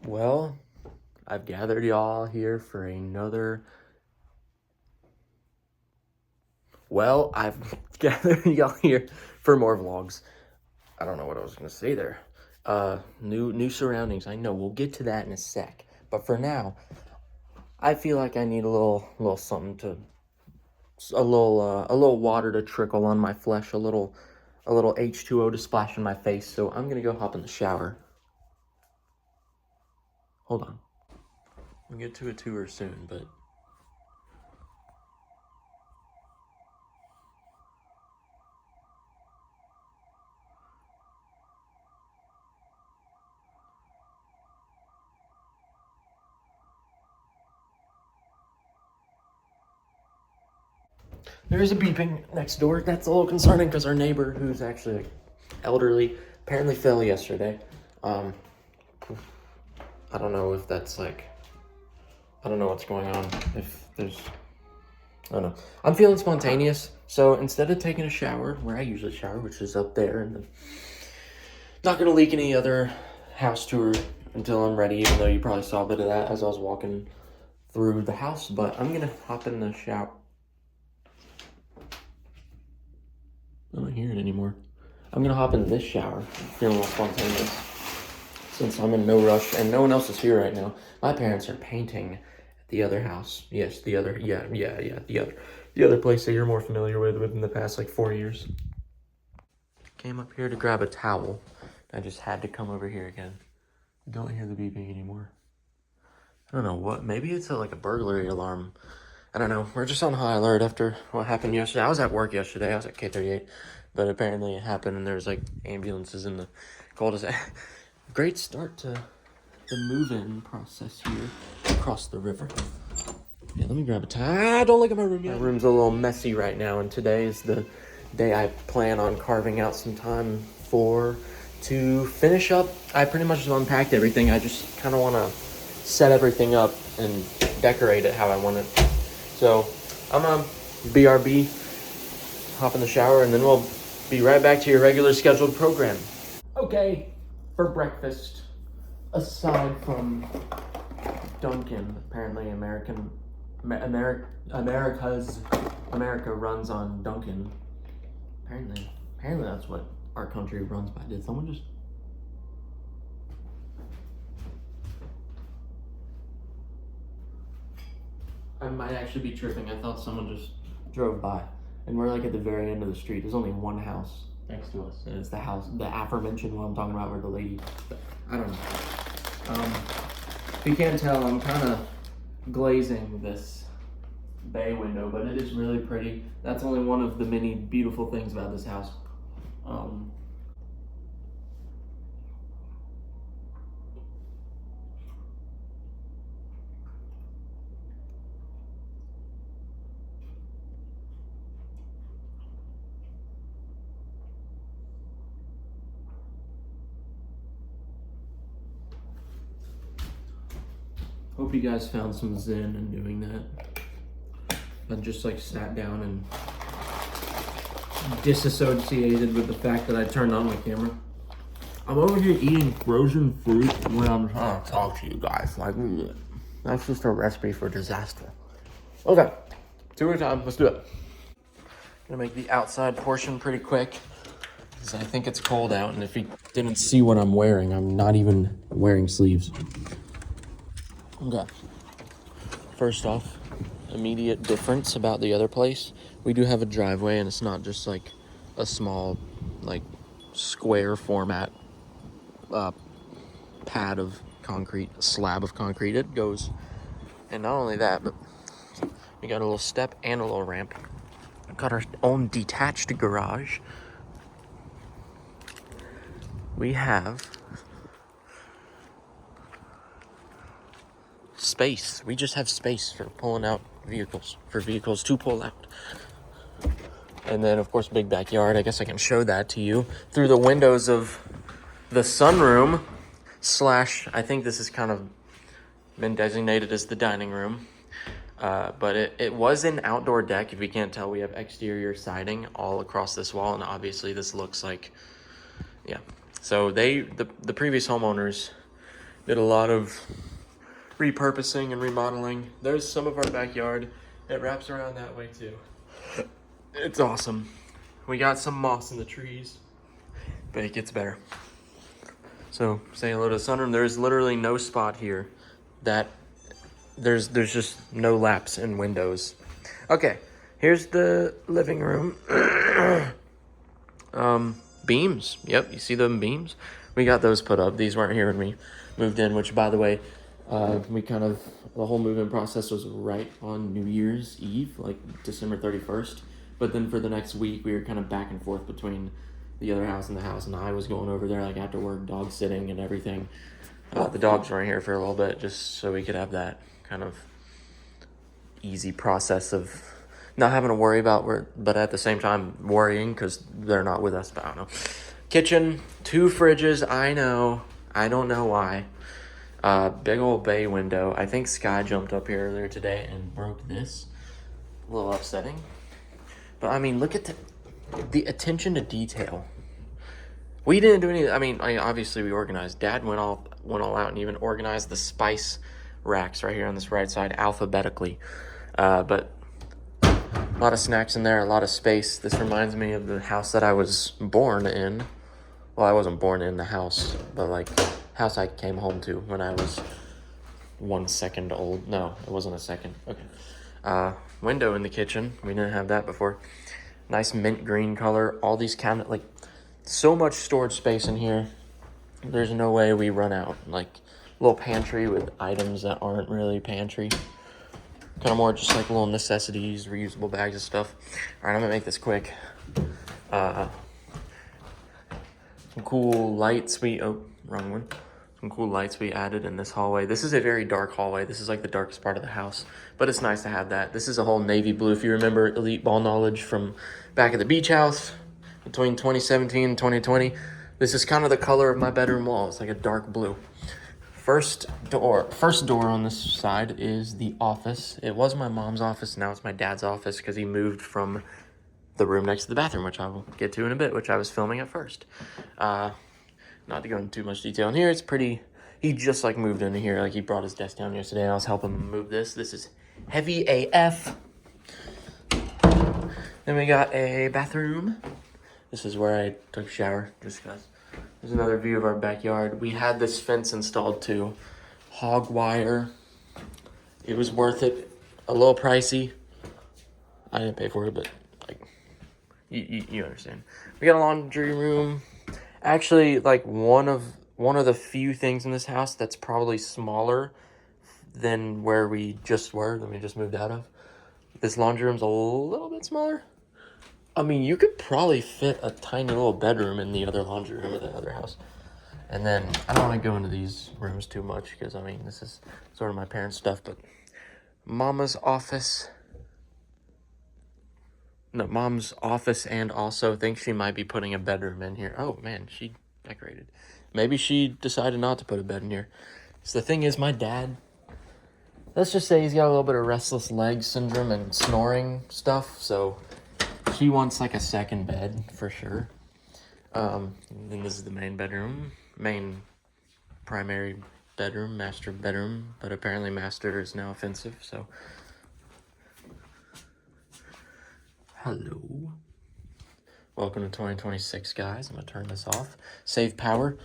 Well, I've gathered y'all here for another... I've gathered y'all here for more vlogs. I don't know what I was gonna say there. New surroundings. I know, we'll get to that in a sec. But for now, I feel like I need a little something to... A little water to trickle on my flesh, a little H2O to splash in my face, so I'm gonna go hop in the shower. Hold on. We'll get to a tour soon, but... There's a beeping next door. That's a little concerning because our neighbor, who's actually like elderly, apparently fell yesterday. I don't know if that's like... I don't know what's going on. If there's... I don't know. I'm feeling spontaneous, so instead of taking a shower, where I usually shower, which is up there, and then not gonna leak any other house tour until I'm ready, even though you probably saw a bit of that as I was walking through the house, but I'm gonna hop in the shower. I don't hear it anymore. I'm gonna hop in this shower, feeling all spontaneous, since I'm in no rush and no one else is here right now. My parents are painting at the other house. Yes, the other place that you're more familiar with within the past like 4 years. Came up here to grab a towel. I just had to come over here again. Don't hear the beeping anymore. I don't know what, maybe it's like a burglary alarm. I don't know. We're just on high alert after what happened yesterday. I was at work yesterday. I was at K38, but apparently it happened and there's like ambulances in the cul-de-sac. Great start to the move-in process here across the river. Yeah, let me grab a towel. Don't look at my room yet. My room's a little messy right now, and today is the day I plan on carving out some time to finish up. I pretty much unpacked everything. I just kind of want to set everything up and decorate it how I want it. So I'm gonna BRB, hop in the shower, and then we'll be right back to your regular scheduled program. Okay, for breakfast, aside from Dunkin', apparently America runs on Dunkin'. Apparently that's what our country runs by. Did someone just... I might actually be tripping. I thought someone just drove by. And we're like at the very end of the street. There's only one house next to us. And it's the house, the aforementioned one I'm talking about, where the lady... I don't know. If you can't tell, I'm kind of glazing this bay window, but it is really pretty. That's only one of the many beautiful things about this house. Hope you guys found some zen in doing that. I just like sat down and disassociated with the fact that I turned on my camera. I'm over here eating frozen fruit when I'm trying to talk to you guys. Like, that's just a recipe for disaster. Okay, tour time, let's do it. Gonna make the outside portion pretty quick, because I think it's cold out, and if you didn't see what I'm wearing, I'm not even wearing sleeves. Okay. First off, immediate difference about the other place. We do have a driveway, and it's not just like a small, like, square format pad of concrete, slab of concrete. It goes, and not only that, but we got a little step and a little ramp. Got our own detached garage. We have space. We just have space for pulling out vehicles, for vehicles to pull out. And then, of course, big backyard. I guess I can show that to you through the windows of the sunroom / I think this has kind of been designated as the dining room. But it was an outdoor deck. If you can't tell, we have exterior siding all across this wall, and obviously this looks like, yeah. So the previous homeowners Did a lot of repurposing and remodeling. There's some of our backyard. It wraps around that way too. It's awesome. We got some moss in the trees, but it gets better. So say hello to the sunroom. There's literally no spot here that there's just no laps in windows. Okay, here's the living room. Beams. Yep, you see them beams? We got those put up. These weren't here when we moved in, which by the way, the whole move-in process was right on New Year's Eve, like December 31st. But then for the next week, we were kind of back and forth between the other house and the house, and I was going over there like after work, dog sitting and everything. The dogs were in here for a little bit just so we could have that kind of easy process of not having to worry about but at the same time worrying because they're not with us. But I don't know. Kitchen, 2 fridges. I know. I don't know why. Big old bay window. I think Sky jumped up here earlier today and broke this. A little upsetting. But I mean, look at the attention to detail. We didn't do any. I mean, obviously we organized. Dad went all out and even organized the spice racks right here on this right side alphabetically. But a lot of snacks in there, a lot of space. This reminds me of the house that I was born in. Well, I wasn't born in the house, but like house I came home to when I was 1 second old. No, it wasn't a second. Okay. Window in the kitchen. We didn't have that before. Nice mint green color. All these cabinet, so much storage space in here. There's no way we run out. Like little pantry with items that aren't really pantry. Kind of more just like little necessities, reusable bags of stuff. All right, I'm gonna make this quick. Some cool lights wrong one. Some cool lights we added in this hallway. This is a very dark hallway. This is like the darkest part of the house, but it's nice to have that. This is a whole navy blue. If you remember Elite Ball Knowledge from back at the beach house between 2017 and 2020, this is kind of the color of my bedroom wall. It's like a dark blue. First door on this side is the office. It was my mom's office. Now it's my dad's office because he moved from the room next to the bathroom, which I will get to in a bit, which I was filming at first. Not to go into too much detail in here. It's pretty, he just moved into here. He brought his desk down yesterday and I was helping him move this. This is heavy AF. Then we got a bathroom. This is where I took a shower just because. There's another view of our backyard. We had this fence installed too. Hog wire. It was worth it. A little pricey. I didn't pay for it, but you understand. We got a laundry room. Actually, one of the few things in this house that's probably smaller than where we just moved out of. This laundry room's a little bit smaller. I mean, you could probably fit a tiny little bedroom in the other laundry room of the other house. And then, I don't want to go into these rooms too much because, this is sort of my parents' stuff, but Mom's office and also thinks she might be putting a bedroom in here. Oh, man, she decorated. Maybe she decided not to put a bed in here. So the thing is, my dad, let's just say he's got a little bit of restless leg syndrome and snoring stuff, so he wants a second bed for sure. Then this is the main primary bedroom, master bedroom, but apparently master is now offensive, so. Hello. Welcome to 2026, guys. I'm gonna turn this off. Save power.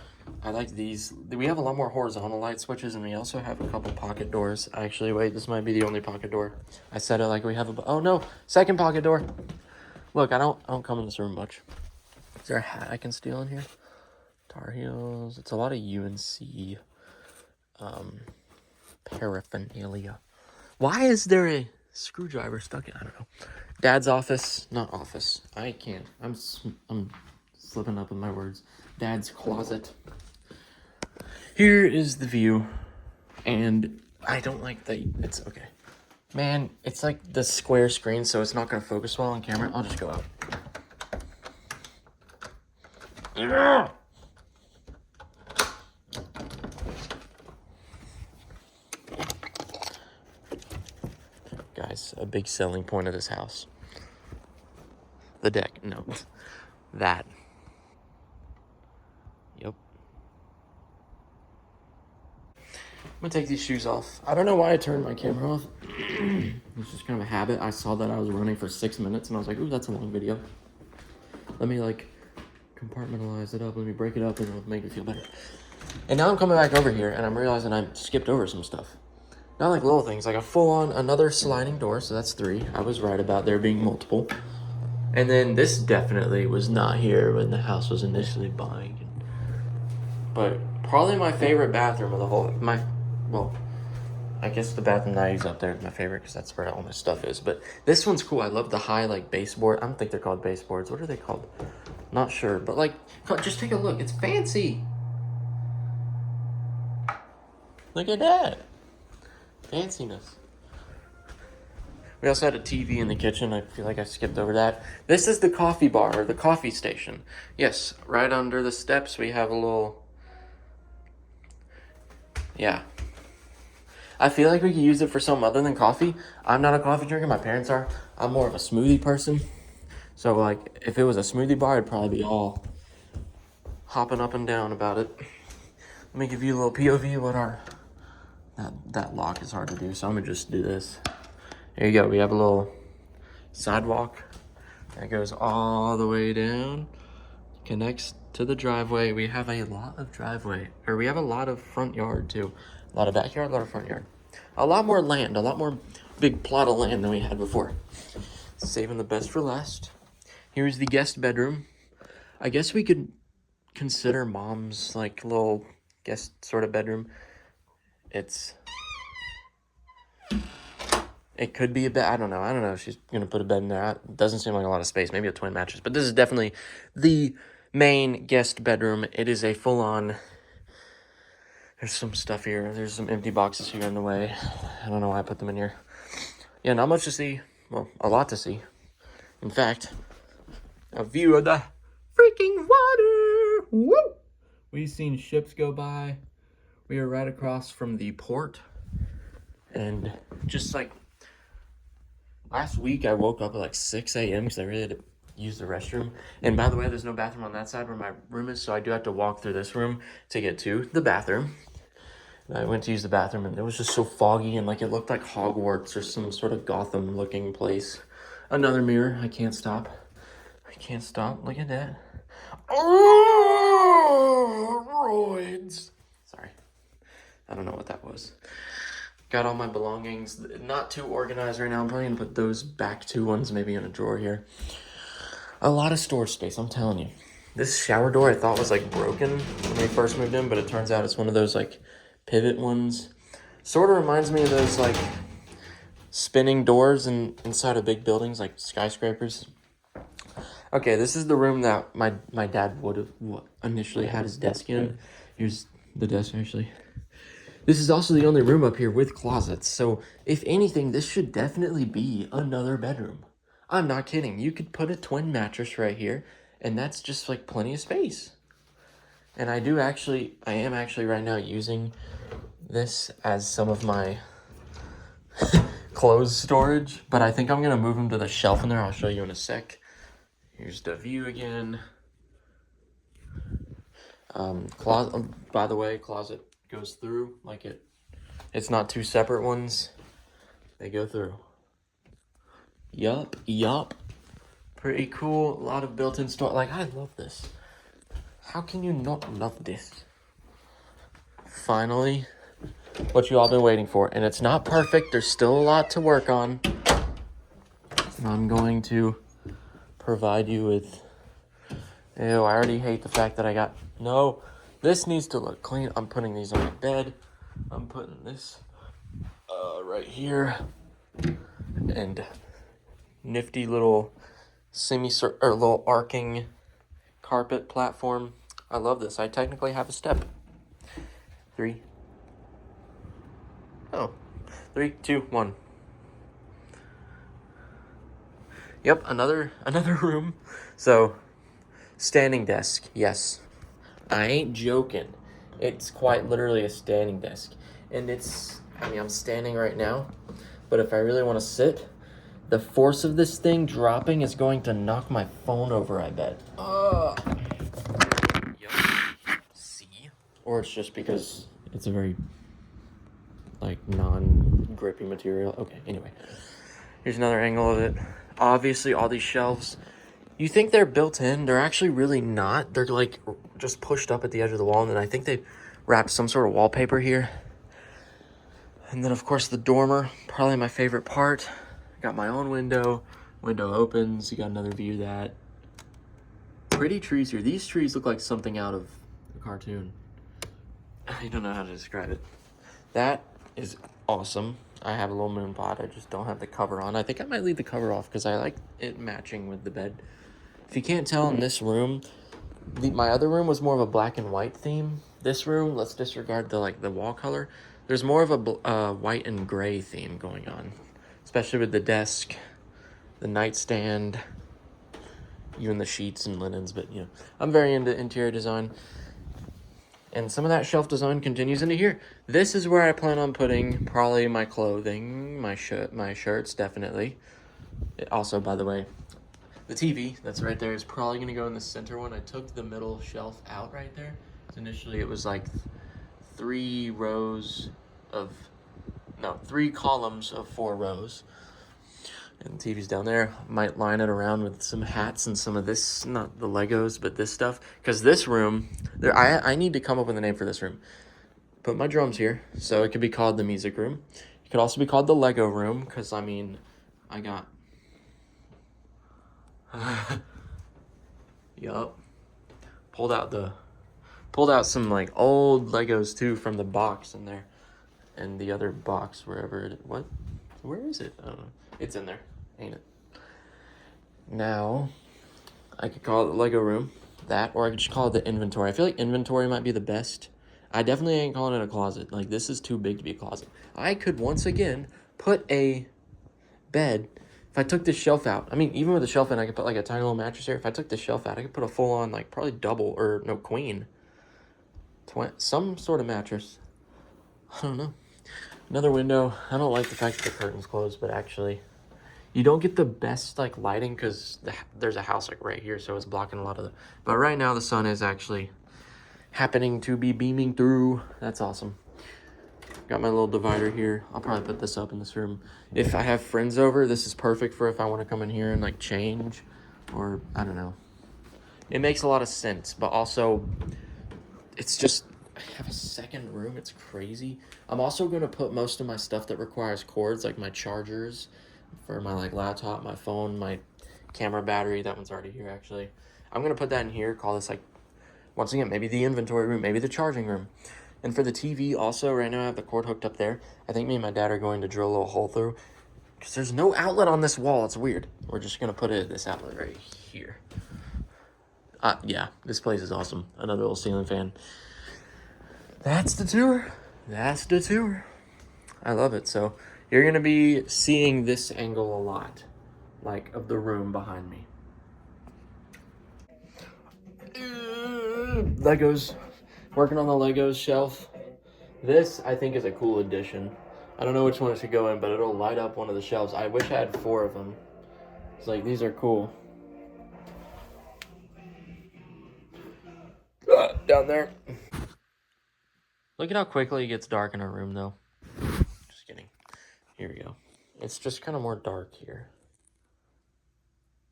I like these. We have a lot more horizontal light switches, and we also have a couple pocket doors. Actually, wait, this might be the only pocket door. I said it like we have oh no, second pocket door. Look, I don't come in this room much. Is there a hat I can steal in here? Tar Heels. It's a lot of UNC paraphernalia. Why is there a screwdriver stuck in? I don't know. Dad's office, not office. I can't. I'm slipping up with my words. Dad's closet. Here is the view, and I don't like that. It's okay. Man, it's the square screen, so it's not going to focus well on camera. I'll just go out. Yeah! Guys, a big selling point of this house. The deck. No. That. Yep. I'm gonna take these shoes off. I don't know why I turned my camera off. It's just kind of a habit. I saw that I was running for 6 minutes and I was like, ooh, that's a long video. Let me like compartmentalize it up. Let me break it up and it'll make me feel better. And now I'm coming back over here and I'm realizing I skipped over some stuff. Not like little things, like a full-on another sliding door. So that's 3. I was right about there being multiple. And then this definitely was not here when the house was initially buying. But probably my favorite bathroom of the whole, well, I guess the bathroom that I use up there is my favorite because that's where all my stuff is. But this one's cool. I love the high like baseboard. I don't think they're called baseboards. What are they called? Not sure. But like, just take a look. It's fancy. Look at that. Fanciness. We also had a TV in the kitchen. I feel like I skipped over that. This is the coffee bar, or the coffee station. Yes, right under the steps we have a little... Yeah. I feel like we could use it for something other than coffee. I'm not a coffee drinker. My parents are. I'm more of a smoothie person. So, like, if it was a smoothie bar, I'd probably be all hopping up and down about it. Let me give you a little POV of what our... That lock is hard to do, so I'm going to just do this. There you go. We have a little sidewalk that goes all the way down, connects to the driveway. We have a lot of driveway, or we have a lot of front yard too. A lot of backyard, a lot of front yard. A lot more land, a lot more big plot of land than we had before. Saving the best for last. Here's the guest bedroom. I guess we could consider mom's like little guest sort of bedroom. It could be a bed. I don't know if she's going to put a bed in there. It doesn't seem like a lot of space. Maybe a twin mattress. But this is definitely the main guest bedroom. It is a full-on... There's some stuff here. There's some empty boxes here in the way. I don't know why I put them in here. Yeah, not much to see. Well, a lot to see. In fact, a view of the freaking water. Woo! We've seen ships go by. We are right across from the port. And just like... Last week, I woke up at like 6 a.m. because I really had to use the restroom. And by the way, there's no bathroom on that side where my room is, so I do have to walk through this room to get to the bathroom. And I went to use the bathroom, and it was just so foggy, and like it looked like Hogwarts or some sort of Gotham-looking place. Another mirror. I can't stop. I can't stop. Look at that. Oh, roids. Sorry. I don't know what that was. Got all my belongings, not too organized right now. I'm probably gonna put those back 2 ones maybe in a drawer here. A lot of storage space, I'm telling you. This shower door I thought was like broken when we first moved in, but it turns out it's one of those like pivot ones. Sort of reminds me of those like spinning doors inside of big buildings like skyscrapers. Okay, this is the room that my dad would have initially had his desk in. Here's the desk actually. This is also the only room up here with closets, so if anything, this should definitely be another bedroom. I'm not kidding. You could put a twin mattress right here, and that's just like plenty of space. And I am actually right now using this as some of my clothes storage, but I think I'm gonna move them to the shelf in there. I'll show you in a sec. Here's the view again. Closet, by the way, closet goes through like it's not 2 separate ones, they go through. Yup. Pretty cool. A lot of built-in storage. Like, I love this. How can you not love this? Finally, what you all been waiting for. And it's not perfect. There's still a lot to work on. I'm going to provide you with... Ew, I already hate the fact that I got... No, this needs to look clean. I'm putting these on my bed. I'm putting this right here. And nifty little little arcing carpet platform. I love this. I technically have a step. 3, 2, 1. Yep, another room. So, standing desk. Yes. I ain't joking. It's quite literally a standing desk. And I'm standing right now, but if I really want to sit, the force of this thing dropping is going to knock my phone over, I bet. Yep. See? Or it's just because it's a very like non-grippy material. Okay, anyway. Here's another angle of it. Obviously, all these shelves, you think they're built in. They're actually really not. They're like just pushed up at the edge of the wall. And then I think they wrapped some sort of wallpaper here. And then, of course, the dormer, probably my favorite part. Got my own window. Window opens. You got another view of that. Pretty trees here. These trees look like something out of a cartoon. I don't know how to describe it. That is awesome. I have a little moon pot. I just don't have the cover on. I think I might leave the cover off because I like it matching with the bed. If you can't tell in this room, my other room was more of a black and white theme. This room, let's disregard the wall color. There's more of a white and gray theme going on, especially with the desk, the nightstand, even the sheets and linens. But you know, I'm very into interior design. And some of that shelf design continues into here. This is where I plan on putting probably my clothing, my shirts, definitely. Also, by the way, the TV that's right there is probably going to go in the center one. I took the middle shelf out right there. Initially, it was like 3 columns of 4 rows. And the TV's down there. Might line it around with some hats and some of this, not the Legos, but this stuff. Because this room, I need to come up with a name for this room. Put my drums here, so it could be called the music room. It could also be called the Lego room, because, I mean, I got... Yup. Pulled out some, like, old Legos, too, from the box in there. And the other box, wherever it... What? Where is it? I don't know. It's in there, ain't it? Now, I could call it the Lego room, that, or I could just call it the inventory. I feel like inventory might be the best. I definitely ain't calling it a closet. Like, this is too big to be a closet. I could, once again, put a bed. If I took this shelf out, I mean, even with the shelf in, I could put, like, a tiny little mattress here. If I took this shelf out, I could put a full-on, like, probably double, or, no, queen. Some sort of mattress. I don't know. Another window. I don't like the fact that the curtain's closed, but actually... You don't get the best, like, lighting because there's a house, like, right here, so it's blocking a lot of the... But right now, the sun is actually happening to be beaming through. That's awesome. Got my little divider here. I'll probably put this up in this room. If I have friends over, this is perfect for if I want to come in here and, like, change. Or, I don't know. It makes a lot of sense, but also, it's just... I have a second room. It's crazy. I'm also going to put most of my stuff that requires cords, like my chargers... for my like laptop, my phone, my camera battery. That one's already here actually. I'm gonna put that in here, call this like, once again, maybe the inventory room, maybe the charging room. And for the TV also, right now I have the cord hooked up there. I think me and my dad are going to drill a little hole through because there's no outlet on this wall. It's weird. We're just gonna put this outlet right here. Yeah, this place is awesome. Another little ceiling fan. That's the tour. That's the tour. I love it. So you're going to be seeing this angle a lot, like, of the room behind me. Legos. Working on the Legos shelf. This, I think, is a cool addition. I don't know which one it should go in, but it'll light up one of the shelves. I wish I had 4 of them. It's like, these are cool. Down there. Look at how quickly it gets dark in our room, though. Just kidding. Here we go. It's just kind of more dark here.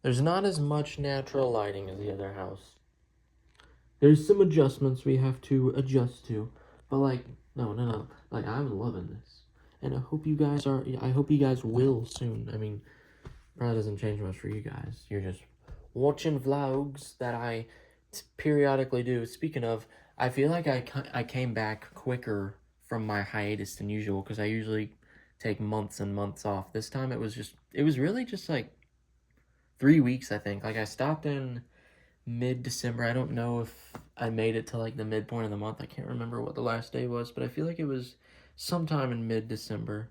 There's not as much natural lighting as the other house. There's some adjustments we have to adjust to. But like, no. Like, I'm loving this. And I hope you guys will soon. I mean, probably doesn't change much for you guys. You're just watching vlogs that I periodically do. Speaking of, I feel like I came back quicker from my hiatus than usual because I usually take months and months off. This time it was really just like 3 weeks, I think. Like, I stopped in mid-December. I don't know if I made it to like the midpoint of the month. I can't remember what the last day was, but I feel like it was sometime in mid-December.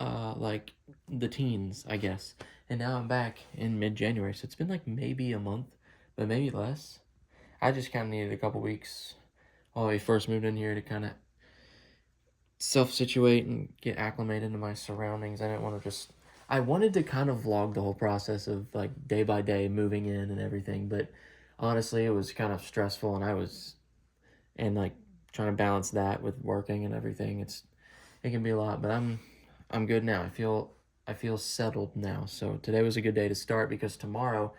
Like the teens, I guess. And now I'm back in mid-January, so it's been like maybe a month, but maybe less. I just kind of needed a couple weeks while we first moved in here to kind of self-situate and get acclimated to my surroundings. I wanted to kind of vlog the whole process of like day by day moving in and everything, but honestly it was kind of stressful, and like trying to balance that with working and everything. it can be a lot, but I'm good now. I feel settled now. So today was a good day to start because tomorrow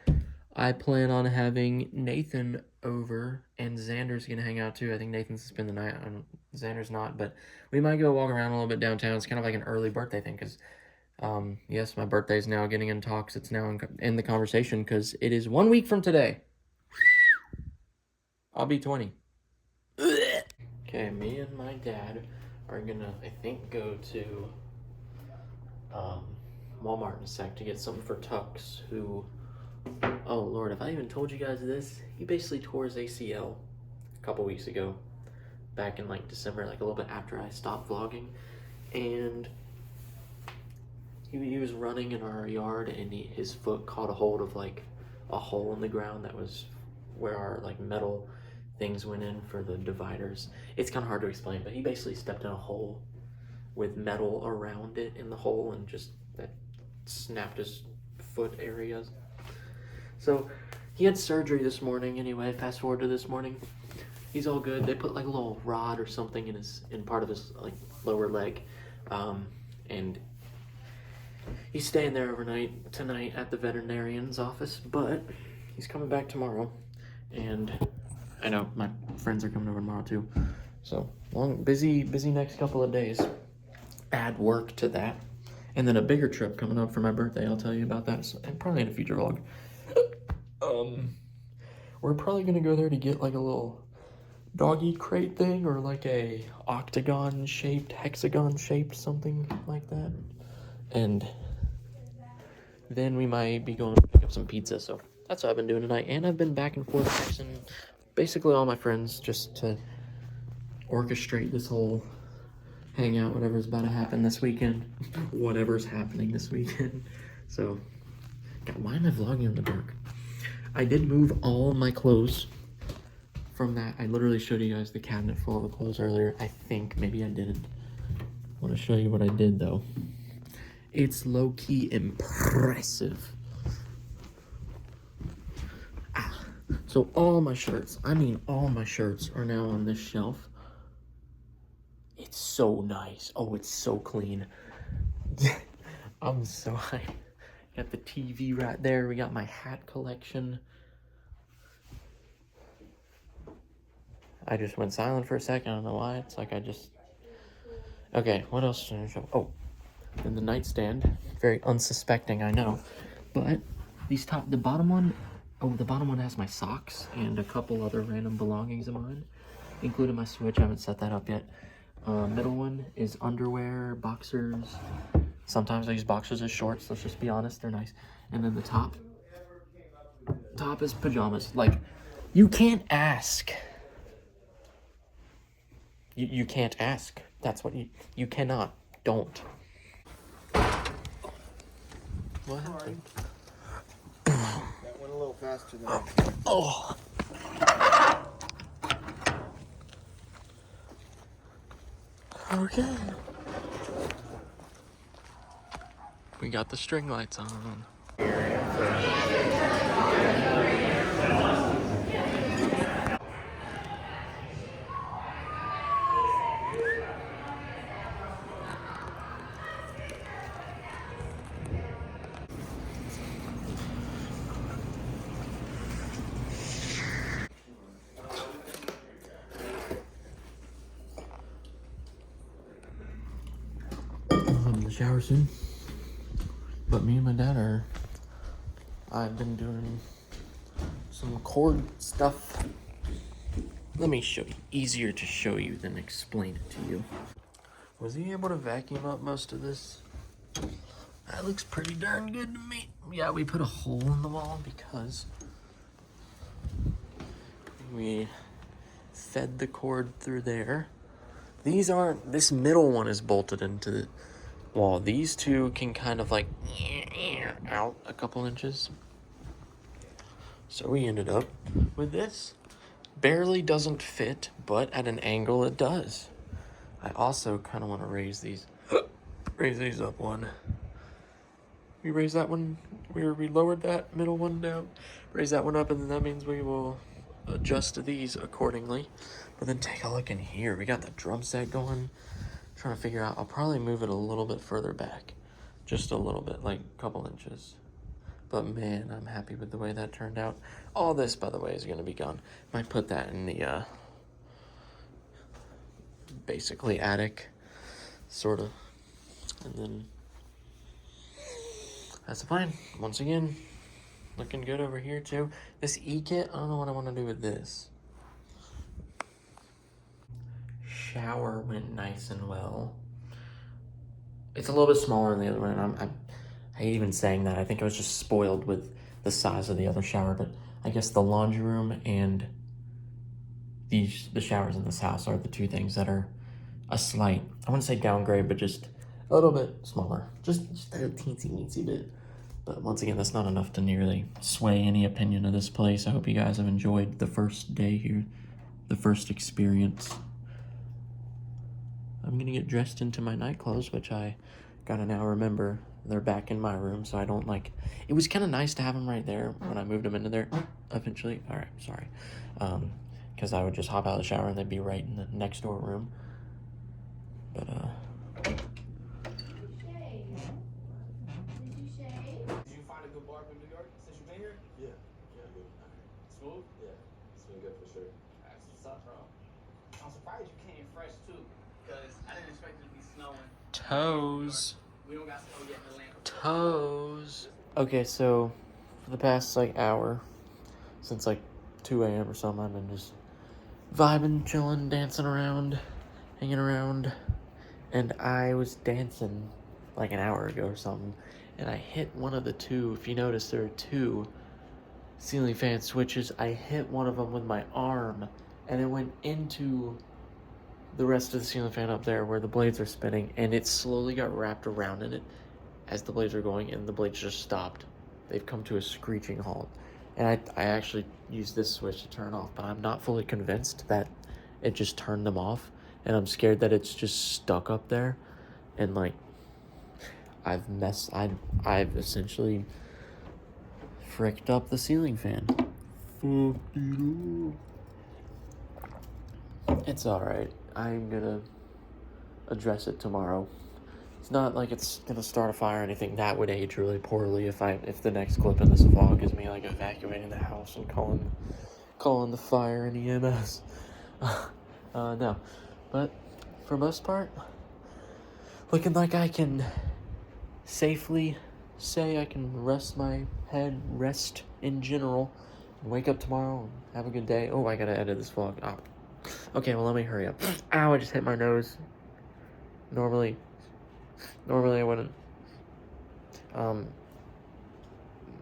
I plan on having Nathan over and Xander's gonna hang out too. I think Nathan's spend the night. Xander's not, but we might go walk around a little bit downtown. It's kind of like an early birthday thing because, yes, my birthday's now getting in talks. It's now in the conversation because it is 1 week from today. I'll be 20. Okay, me and my dad are gonna, I think, go to Walmart in a sec to get something for Tux, who, oh Lord, have I even told you guys this? He basically tore his ACL a couple weeks ago, back in like December, like a little bit after I stopped vlogging, and he was running in our yard and his foot caught a hold of like a hole in the ground that was where our like metal things went in for the dividers. It's kind of hard to explain, but he basically stepped in a hole with metal around it in the hole and just that snapped his foot areas. So he had surgery this morning anyway. Fast forward to this morning, he's all good. They put like a little rod or something in part of his like lower leg, and he's staying there overnight tonight at the veterinarian's office, but he's coming back tomorrow. And I know my friends are coming over tomorrow too. So busy next couple of days. Add work to that. And then a bigger trip coming up for my birthday. I'll tell you about that, and probably in a future vlog. We're probably gonna go there to get like a little doggy crate thing, or like a octagon shaped, hexagon shaped, something like that. And then we might be going to pick up some pizza. So that's what I've been doing tonight. And I've been back and forth texting basically all my friends just to orchestrate this whole hangout, whatever's about to happen this weekend. Whatever's happening this weekend. So, God, why am I vlogging in the dark? I did move all my clothes from that. I literally showed you guys the cabinet full of clothes earlier. I think maybe I didn't. I want to show you what I did though. It's low-key impressive. So all my shirts, all my shirts are now on this shelf. It's so nice. Oh, it's so clean. I'm so hyped. Got the TV right there. We got my hat collection. I just went silent for a second. I don't know why. It's like I just... Okay, what else should I show? Oh, and the nightstand. Very unsuspecting, I know. But the bottom one... Oh, the bottom one has my socks and a couple other random belongings of mine, including my Switch. I haven't set that up yet. Middle one is underwear, boxers. Sometimes I use boxers as shorts. Let's just be honest, they're nice. And then the top is pajamas. Like, you can't ask. You can't ask. That's what you cannot. Don't. What happened? That went a little faster than I Oh. Okay. We got the string lights on. In the shower soon. But me and my dad I've been doing some cord stuff. Let me show you. Easier to show you than explain it to you. Was he able to vacuum up most of this? That looks pretty darn good to me. Yeah, we put a hole in the wall because we fed the cord through there. This middle one is bolted into the wall. These two can kind of like out a couple inches. So we ended up with this. Barely doesn't fit, but at an angle it does. I also kind of want to raise these up one. We raised that one, we lowered that middle one down, raise that one up, and then that means we will adjust these accordingly. But then take a look in here. We got the drum set going. trying to figure out. I'll probably move it a little bit further back. Just a little bit, like a couple inches. But man, I'm happy with the way that turned out. All this, by the way, is going to be gone. Might put that in the, basically attic, sort of. And then, that's the plan. Once again, looking good over here, too. This E-kit, I don't know what I want to do with this. Shower went nice and well. It's a little bit smaller than the other one. I hate even saying that. I think I was just spoiled with the size of the other shower, but I guess the laundry room and the showers in this house are the two things that are a slight, I wouldn't say downgrade, but just a little bit smaller. Just a teensy bit. But once again, that's not enough to nearly sway any opinion of this place. I hope you guys have enjoyed the first day here, the first experience. I'm gonna get dressed into my night clothes, which I gotta now remember they're back in my room, so I don't like, it was kind of nice to have them right there when I moved them into there eventually. All right, sorry. Because I would just hop out of the shower and they'd be right in the next door room. But, Did you shave? Did you find a good barber in New York since you've been here? Yeah, good. Smooth? Yeah, it's been good for sure. That's what's up, bro. I'm surprised you came fresh too, because I didn't expect it to be snowing. toes. We don't got snow yet in Atlanta. Toes. Okay, so for the past like hour, since like 2 a.m. or something, I've been just vibing, chilling, dancing around, hanging around, and I was dancing like an hour ago or something, and I hit one of the two. If you notice, there are two ceiling fan switches. I hit one of them with my arm, and it went into the rest of the ceiling fan up there where the blades are spinning, and it slowly got wrapped around in it as the blades are going, and the blades just stopped. They've come to a screeching halt. And I actually used this switch to turn off, but I'm not fully convinced that it just turned them off, and I'm scared that it's just stuck up there, and like I've essentially fricked up the ceiling fan. It's alright. I'm gonna address it tomorrow. It's not like it's gonna start a fire or anything. That would age really poorly if the next clip in this vlog is me like evacuating the house and calling the fire and EMS. No. But for most part, looking like I can safely say I can rest my head, rest in general, and wake up tomorrow and have a good day. Oh, I gotta edit this vlog. Oh. Okay, well, let me hurry up. Ow, I just hit my nose. Normally I wouldn't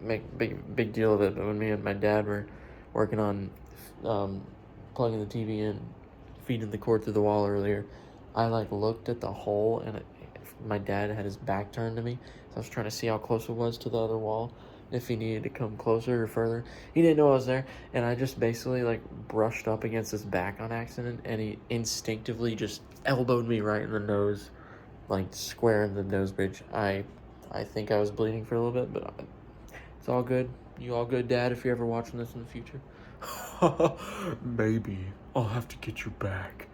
make big deal of it, but when me and my dad were working on plugging the TV in, feeding the cord through the wall earlier, I like looked at the hole, and my dad had his back turned to me, so I was trying to see how close it was to the other wall, if he needed to come closer or further. He didn't know I was there, and I just basically like brushed up against his back on accident, and he instinctively just elbowed me right in the nose, like square in the nose bridge. I think I was bleeding for a little bit, but it's all good. You all good, Dad, if you're ever watching this in the future? Maybe I'll have to get your back.